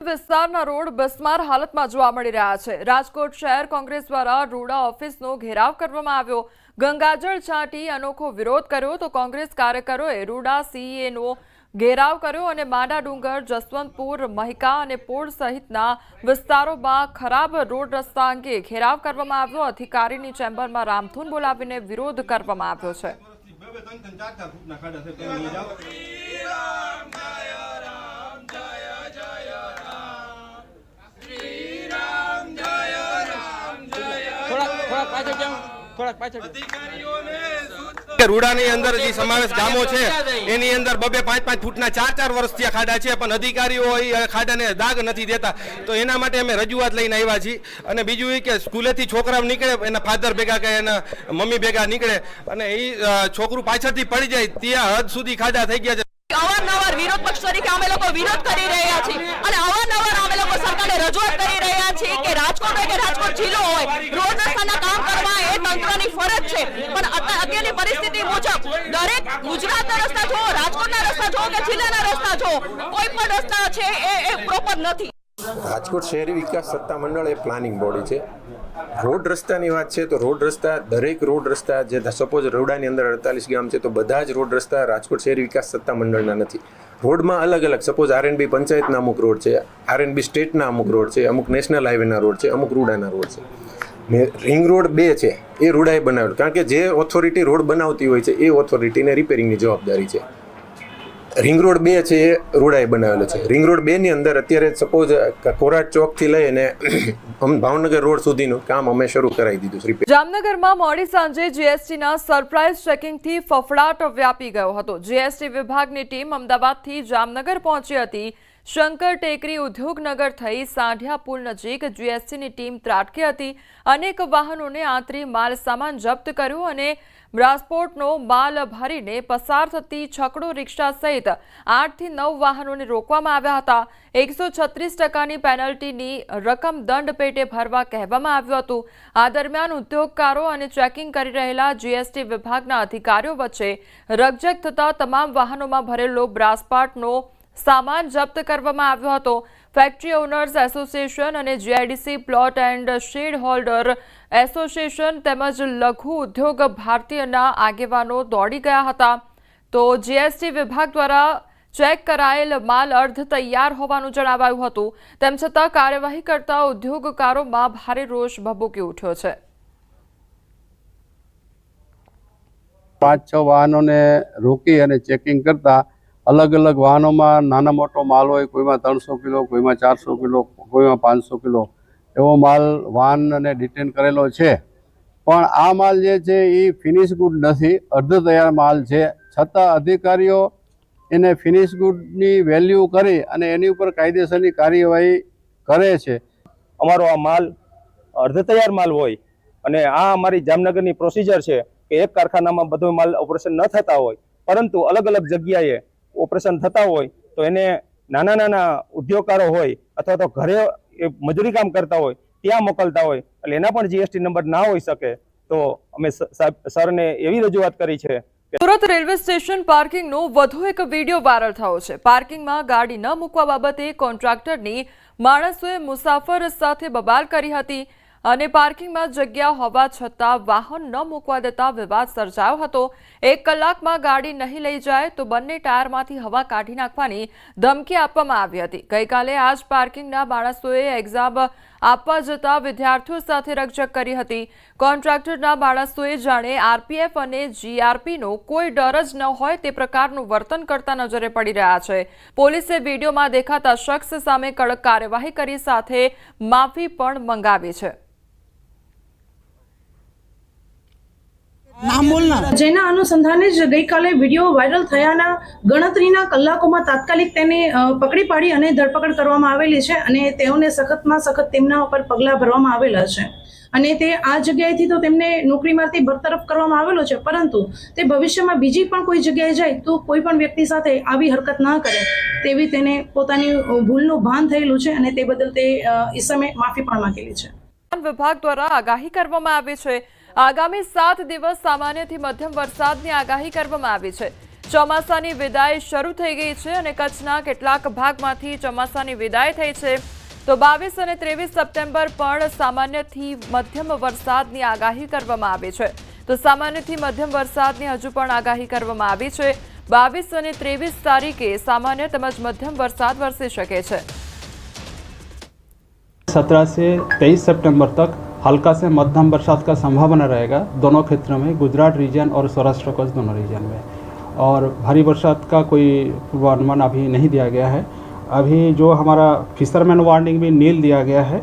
વિસ્તારના રોડ બિસ્માર હાલતમાં જોવા મળી રહ્યા છે। રાજકોટ શહેર કોંગ્રેસ દ્વારા રૂડા ઓફિસનો ઘેરાવ કરવામાં આવ્યો। ગંગાજળ છાંટી અનોખો વિરોધ કર્યો તો કોંગ્રેસ કાર્યકરોએ રૂડા સીએનો ઘેરાવ કર્યો અને માંડા ડુંગર, જસવંતપુર, મહિકા અને પોળ સહિતના વિસ્તારોમાં ખરાબ રોડ રસ્તા અંગે ઘેરાવ કરવામાં આવ્યો। અધિકારીની ચેમ્બરમાં રામધૂન બોલાવીને વિરોધ કરવામાં આવ્યો છે। રૂડાની અંદર જે સમાવેશ ગામો છે એની અંદર 2-5 ફૂટના 4 વર્ષથી આ ખાડા છે, પણ અધિકારીઓ એ ખાડાને દાગ નથી દેતા। તો એના માટે અમે રજૂઆત લઈને આવ્યા છીએ। અને બીજું એ કે સ્કૂલેથી છોકરાઓ નીકળે, એના ફાધર ભેગા કે એના મમ્મી ભેગા નીકળે અને એ છોકરું પાછળથી પડી જાય ત્યાં હદ સુધી ખાડા થઈ ગયા છે। અવારનવાર વિરોધ પક્ષ તરીકે અમે લોકો વિરોધ કરી રહ્યા છીએ અને અવારનવાર અમે લોકો સરકારને રજૂઆત કરી રહ્યા છીએ કે રાજકોટ હોય કે રાજકોટ જિલ્લો હોય, રોડ રસ્તાના કામ કરવા એ તંત્રની ફરજ છે। પણ અત્યારની પરિસ્થિતિ મુજબ દરેક ગુજરાતના રસ્તા જો, રાજકોટના રસ્તા જો કે જિલ્લાના રસ્તા જો, કોઈ પણ રસ્તા છે એ પ્રોપર નથી। રાજકોટ શહેરી વિકાસ સત્તા મંડળ એ પ્લાનિંગ બોડી છે। રોડ રસ્તાની વાત છે તો રોડ રસ્તા, દરેક રોડ રસ્તા જે સપોઝ રોડાની અંદર 48 ગામ છે તો બધા જ રોડ રસ્તા રાજકોટ શહેરી વિકાસ સત્તા મંડળના નથી। રોડમાં અલગ અલગ, સપોઝ આરએનબી પંચાયતના અમુક રોડ છે, આરએનબી સ્ટેટના અમુક રોડ છે, અમુક નેશનલ હાઈવેના રોડ છે, અમુક રૂડાના રોડ છે। ને રિંગ રોડ 2 છે એ રૂડાએ બનાવેલો, કારણ કે જે ઓથોરિટી રોડ બનાવતી હોય છે એ ઓથોરિટીને રિપેરિંગની જવાબદારી છે। રિંગ રોડ 2 છે એ રૂડાએ બનાવેલો છે। રિંગ રોડ 2 ની અંદર અત્યારે સપોઝ કોરાટ ચોકથી લઈને ભાવનગર રોડ સુધીનું કામ અમે શરૂ કરાવી દીધું છે। જામનગરમાં મોડી સાંજે જીએસટીના સરપ્રાઇઝ ચેકિંગથી ફફડાટ વ્યાપી ગયો હતો। જીએસટી વિભાગની ટીમ અમદાવાદથી જામનગર પહોંચી હતી। શંકર ટેકરી ઉદ્યોગનગર થઈ સાંઢિયા પુલ નજીક જીએસટીની ટીમ ત્રાટકી હતી। અનેક વાહનોને આંતરી માલ સામાન જપ્ત કર્યો અને ટ્રાન્સપોર્ટનો માલ ભરીને પસાર થતી છકડો રિક્ષા સહિત 8 થી 9 વાહનોને રોકવામાં આવ્યા હતા। 136% પેનલ્ટીની રકમ દંડ પેટે ભરવા કહેવામાં આવ્યું હતું। આ દરમિયાન ઉદ્યોગકારો અને ચેકિંગ કરી રહેલા જીએસટી વિભાગના અધિકારીઓ વચ્ચે રકઝક થતા તમામ વાહનોમાં ભરેલો બ્રાસપાટનો સામાન જપ્ત કરવામાં આવ્યો હતો। ફેક્ટરી ઓનર્સ એસોસિએશન અને GIDC plot and shade holder association તેમજ લઘુ ઉદ્યોગ ભારતીયના આગેવાનો દોડી ગયા હતા। તો જીએસટી વિભાગ દ્વારા ચેક કરાયેલ માલ અર્ધ તૈયાર હોવાનું જણાવાયું હતું। તેમ છતાં કાર્યવાહી કરતા ઉદ્યોગકારોમાં ભારે રોષ ભભૂકી ઉઠ્યો છે। 5-6 વાહનોને રોકી અને ચેકિંગ કરતા અલગ અલગ વાહનોમાં નાના મોટો માલ હોય, કોઈમાં 300 કિલો, કોઈમાં 400 કિલો, કોઈમાં 500 કિલો એવો માલ વાહનને ડિટેન કરેલો છે। પણ આ માલ જે છે એ ફિનિશ ગુડ નથી, અર્ધ તૈયાર માલ છે। છતાં અધિકારીઓ એને ફિનિશ ગુડની વેલ્યુ કરી અને એની ઉપર કાયદેસરની કાર્યવાહી કરે છે। અમારો આ માલ અર્ધ તૈયાર માલ હોય અને આ અમારી જામનગરની પ્રોસિજર છે કે એક કારખાનામાં બધો માલ ઓપરેશન ન થતા હોય, પરંતુ અલગ અલગ જગ્યાએ ઓપરેશન થતા હોય તો એને નાના નાના ઉદ્યોગકારો હોય અથવા તો ઘરે મજૂરી કામ કરતા હોય ત્યાં મોકલતા હોય, એટલે એના પણ જીએસટી નંબર ના હોઈ શકે। તો અમે સરને એવી રજૂઆત કરી છે। સુરત રેલવે સ્ટેશન પાર્કિંગનો વધુ એક વિડીયો વાયરલ થયો છે। પાર્કિંગમાં ગાડી ન મૂકવા બાબતે કોન્ટ્રાક્ટરની માણસોએ મુસાફર સાથે બબાલ કરી હતી અને પાર્કિંગમાં જગ્યા હોવા છતાં વાહન ન મૂકવા દેતા વિવાદ સર્જાયો હતો। 1 કલાકમાં ગાડી નહીં લઈ જાય તો બંને ટાયરમાંથી હવા કાઢી નાખવાની ધમકી આપવામાં આવી હતી। ગઈકાલે આ જ પાર્કિંગના માણસોએ એક્ઝામ આપવા જતા વિદ્યાર્થીઓ સાથે રકઝક કરી હતી। કોન્ટ્રાક્ટરના માણસોએ જાણે આરપીએફ અને જીઆરપીનો કોઈ ડર જ ન હોય તે પ્રકારનું વર્તન કરતા નજરે પડી રહ્યા છે। પોલીસે વિડીયોમાં દેખાતા શખ્સ સામે કડક કાર્યવાહી કરી સાથે માફી પણ મંગાવી છે। જેના અનુસંધાને જ ગઈકાલે વિડીયો વાયરલ થયાના ગણતરીના કલાકોમાં તાત્કાલિક તેને પકડી પાડી અને ધરપકડ કરવામાં આવેલી છે અને તેઓને સખતમાં સખત તેમના ઉપર પગલાં ભરવામાં આવેલા છે। અને તે આ જગ્યાએથી તો તેમને નોકરીમાંથી બરતરફ કરવામાં આવેલો છે, પરંતુ તે ભવિષ્યમાં બીજી પણ કોઈ જગ્યાએ જાય તો કોઈ પણ વ્યક્તિ સાથે આવી હરકત ના કરે તેવી તેને પોતાની ભૂલનું ભાન થયેલું છે અને તે બદલ તે ઈસમે માફી પણ માંગેલી છે। વિભાગ દ્વારા આગાહી કરવામાં આવી છે। આગામી 7 દિવસ સામાન્યથી મધ્યમ વરસાદની આગાહી કરવામાં આવી છે। ચોમાસાની વિદાય શરૂ થઈ ગઈ છે અને કચ્છના કેટલાક ભાગમાંથી ચોમાસાની વિદાય થઈ છે તો 22 અને 23 સપ્ટેમ્બર પણ સામાન્યથી મધ્યમ વરસાદની આગાહી કરવામાં આવી છે તો સામાન્યથી મધ્યમ વરસાદની હજુ પણ આગાહી કરવામાં આવી છે 22 અને 23 તારીખે સામાન્ય તેમજ મધ્યમ વરસાદ વરસી શકે છે 17 से 23 सितंबर तक हल्का से मध्यम बरसात का संभावना रहेगा दोनों क्षेत्रों में, गुजरात रीजन और सौराष्ट्र कच्छ दोनों रीजन में। और भारी बरसात का कोई पूर्वानुमान अभी नहीं दिया गया है। अभी जो हमारा फिशरमैन वार्निंग भी नील दिया गया है